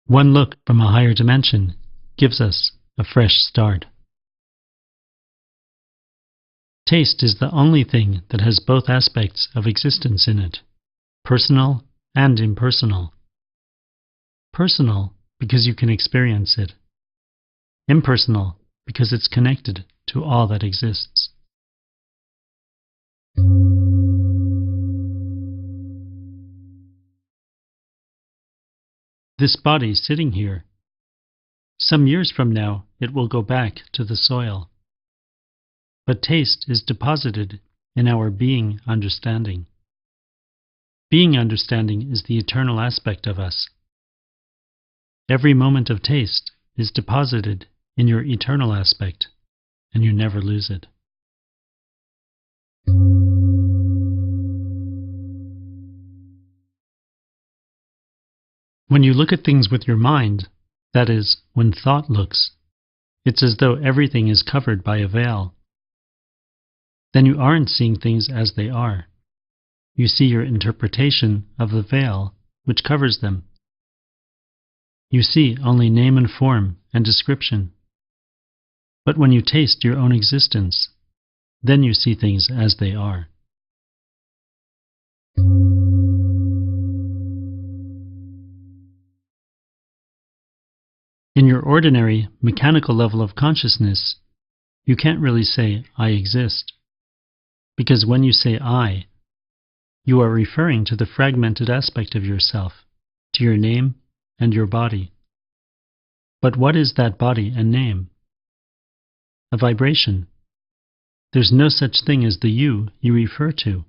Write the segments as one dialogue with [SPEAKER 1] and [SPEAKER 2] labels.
[SPEAKER 1] One look from a higher dimension gives us a fresh start. Taste is the only thing that has both aspects of existence in it, personal and impersonal. Personal because you can experience it. Impersonal because it's connected to all that exists. This body sitting here, some years from now it will go back to the soil. But taste is deposited in our being understanding. Being understanding is the eternal aspect of us. Every moment of taste is deposited in your eternal aspect, and you never lose it. When you look at things with your mind, that is, when thought looks, it's as though everything is covered by a veil. Then you aren't seeing things as they are. You see your interpretation of the veil which covers them. You see only name and form and description. But when you taste your own existence, then you see things as they are. In your ordinary, mechanical level of consciousness, you can't really say, I exist. Because when you say I, you are referring to the fragmented aspect of yourself, to your name and your body. But what is that body and name? A vibration. There's no such thing as the you refer to,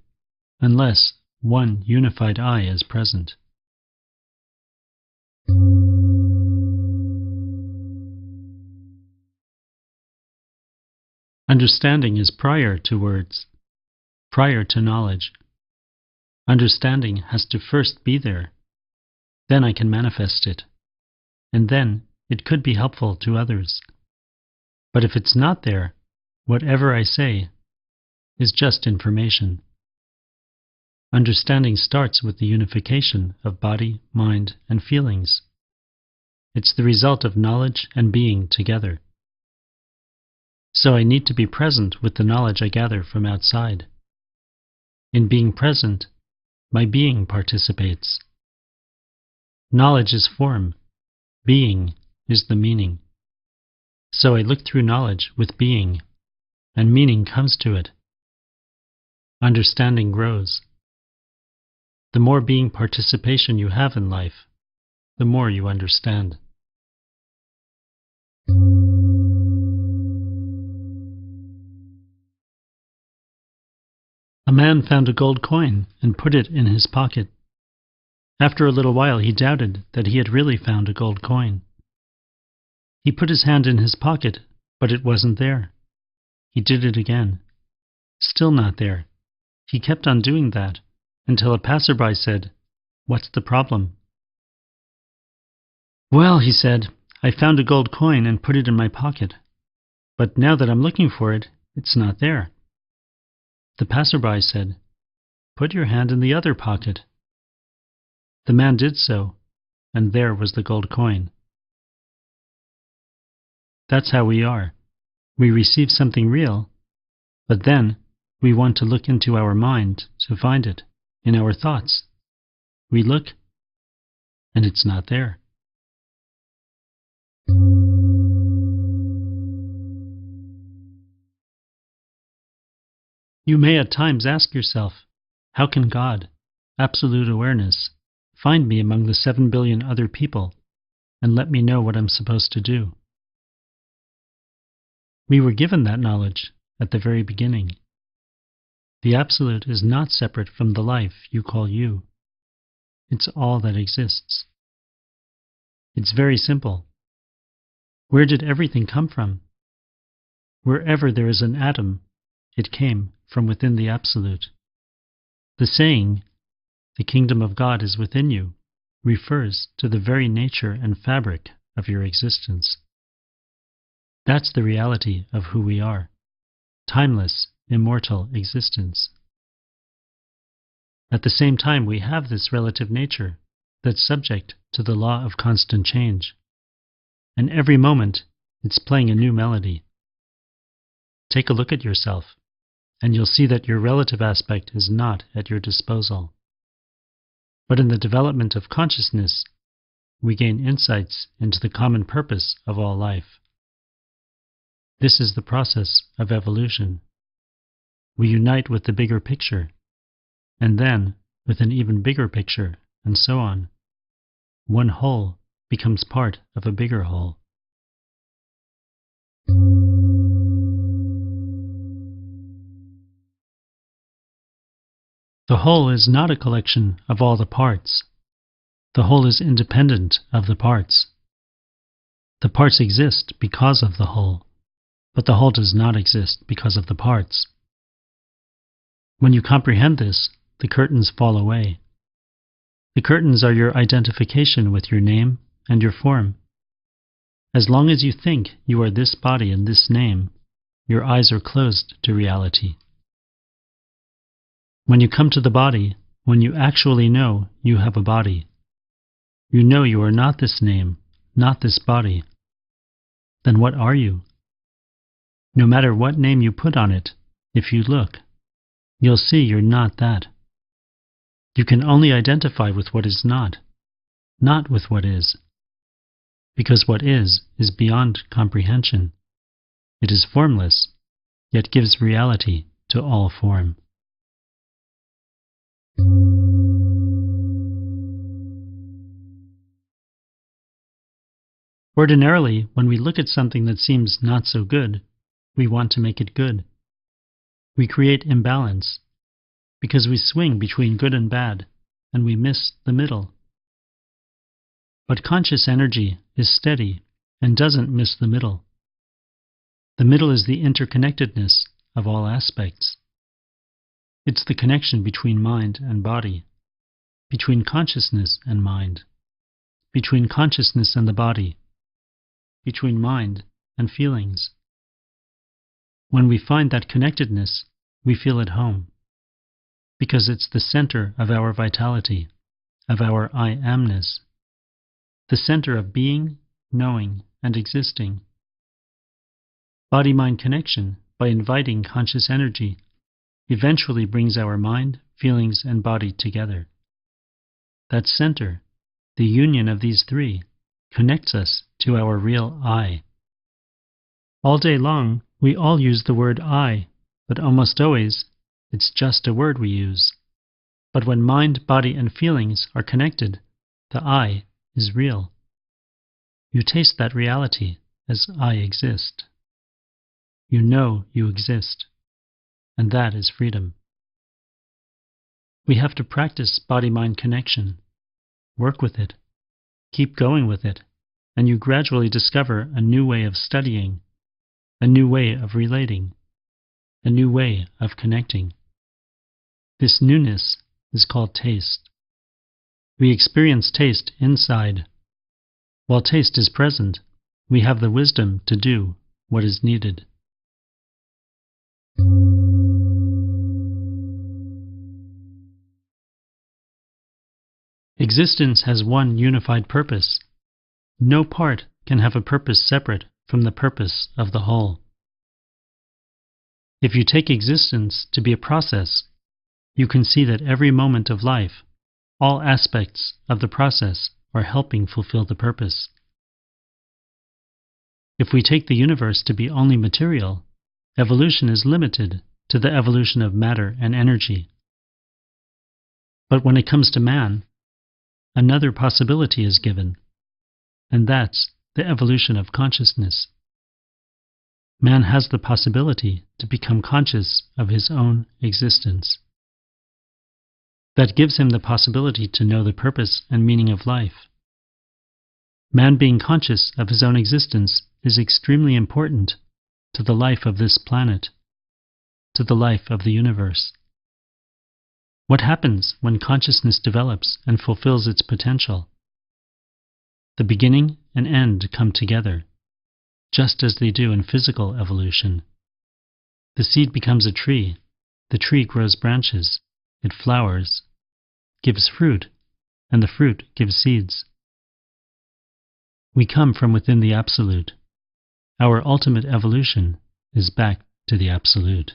[SPEAKER 1] unless one unified I is present. Understanding is prior to words, prior to knowledge. Understanding has to first be there. Then I can manifest it. And then it could be helpful to others. But if it's not there, whatever I say is just information. Understanding starts with the unification of body, mind, and feelings. It's the result of knowledge and being together. So I need to be present with the knowledge I gather from outside. In being present, my being participates. Knowledge is form. Being is the meaning. So I look through knowledge with being, and meaning comes to it. Understanding grows. The more being participation you have in life, the more you understand. A man found a gold coin and put it in his pocket. After a little while he doubted that he had really found a gold coin. He put his hand in his pocket, but it wasn't there. He did it again. Still not there. He kept on doing that until a passerby said, "What's the problem?" "Well," he said, "I found a gold coin and put it in my pocket. But now that I'm looking for it, it's not there." The passerby said, "Put your hand in the other pocket." The man did so, and there was the gold coin. That's how we are. We receive something real, but then we want to look into our mind to find it, in our thoughts. We look, and it's not there. You may at times ask yourself, how can God, absolute awareness, find me among the 7 billion other people and let me know what I'm supposed to do? We were given that knowledge at the very beginning. The Absolute is not separate from the life you call you. It's all that exists. It's very simple. Where did everything come from? Wherever there is an atom, it came from within the Absolute. The saying, "The kingdom of God is within you," refers to the very nature and fabric of your existence. That's the reality of who we are. Timeless, immortal existence. At the same time, we have this relative nature, that's subject to the law of constant change. And every moment, it's playing a new melody. Take a look at yourself, and you'll see that your relative aspect is not at your disposal. But in the development of consciousness, we gain insights into the common purpose of all life. This is the process of evolution. We unite with the bigger picture, and then with an even bigger picture, and so on. One whole becomes part of a bigger whole. The whole is not a collection of all the parts. The whole is independent of the parts. The parts exist because of the whole, but the whole does not exist because of the parts. When you comprehend this, the curtains fall away. The curtains are your identification with your name and your form. As long as you think you are this body and this name, your eyes are closed to reality. When you come to the body, when you actually know you have a body, you know you are not this name, not this body. Then what are you? No matter what name you put on it, if you look, you'll see you're not that. You can only identify with what is not with what is. Because what is beyond comprehension. It is formless, yet gives reality to all form. Ordinarily, when we look at something that seems not so good, we want to make it good. We create imbalance, because we swing between good and bad, and we miss the middle. But conscious energy is steady and doesn't miss the middle. The middle is the interconnectedness of all aspects. It's the connection between mind and body, between consciousness and mind, between consciousness and the body, between mind and feelings. When we find that connectedness, we feel at home, because it's the center of our vitality, of our I amness, the center of being, knowing, and existing. Body-mind connection, by inviting conscious energy, eventually brings our mind, feelings, and body together. That center, the union of these three, connects us to our real I. All day long, we all use the word I, but almost always, it's just a word we use. But when mind, body, and feelings are connected, the I is real. You taste that reality as I exist. You know you exist, and that is freedom. We have to practice body-mind connection. Work with it. Keep going with it, and you gradually discover a new way of studying, a new way of relating, a new way of connecting. This newness is called taste. We experience taste inside. While taste is present, we have the wisdom to do what is needed. Existence has one unified purpose. No part can have a purpose separate from the purpose of the whole. If you take existence to be a process, you can see that every moment of life, all aspects of the process are helping fulfill the purpose. If we take the universe to be only material, evolution is limited to the evolution of matter and energy. But when it comes to man, another possibility is given, and that's the evolution of consciousness. Man has the possibility to become conscious of his own existence. That gives him the possibility to know the purpose and meaning of life. Man being conscious of his own existence is extremely important to the life of this planet, to the life of the universe. What happens when consciousness develops and fulfills its potential? The beginning and end come together, just as they do in physical evolution. The seed becomes a tree, the tree grows branches, it flowers, gives fruit, and the fruit gives seeds. We come from within the Absolute. Our ultimate evolution is back to the Absolute.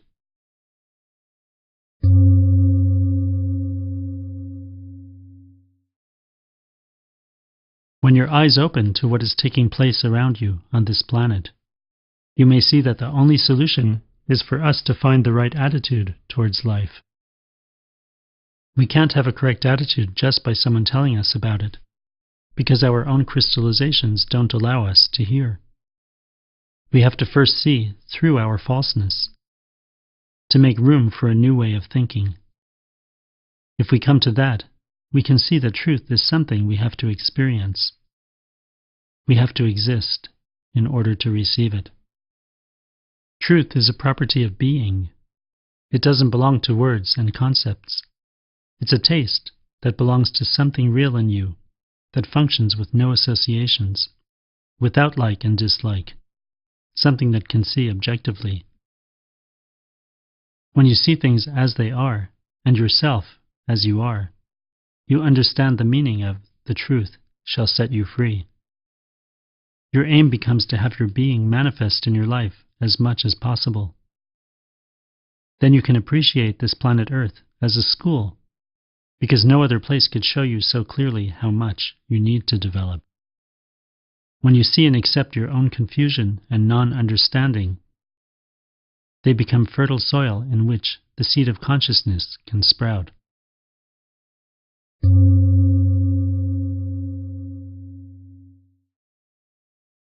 [SPEAKER 1] When your eyes open to what is taking place around you on this planet, you may see that the only solution is for us to find the right attitude towards life. We can't have a correct attitude just by someone telling us about it, because our own crystallizations don't allow us to hear. We have to first see through our falseness, to make room for a new way of thinking. If we come to that, we can see that truth is something we have to experience. We have to exist in order to receive it. Truth is a property of being. It doesn't belong to words and concepts. It's a taste that belongs to something real in you, that functions with no associations, without like and dislike, something that can see objectively. When you see things as they are, and yourself as you are, you understand the meaning of the truth shall set you free. Your aim becomes to have your being manifest in your life as much as possible. Then you can appreciate this planet Earth as a school, because no other place could show you so clearly how much you need to develop. When you see and accept your own confusion and non-understanding, they become fertile soil in which the seed of consciousness can sprout.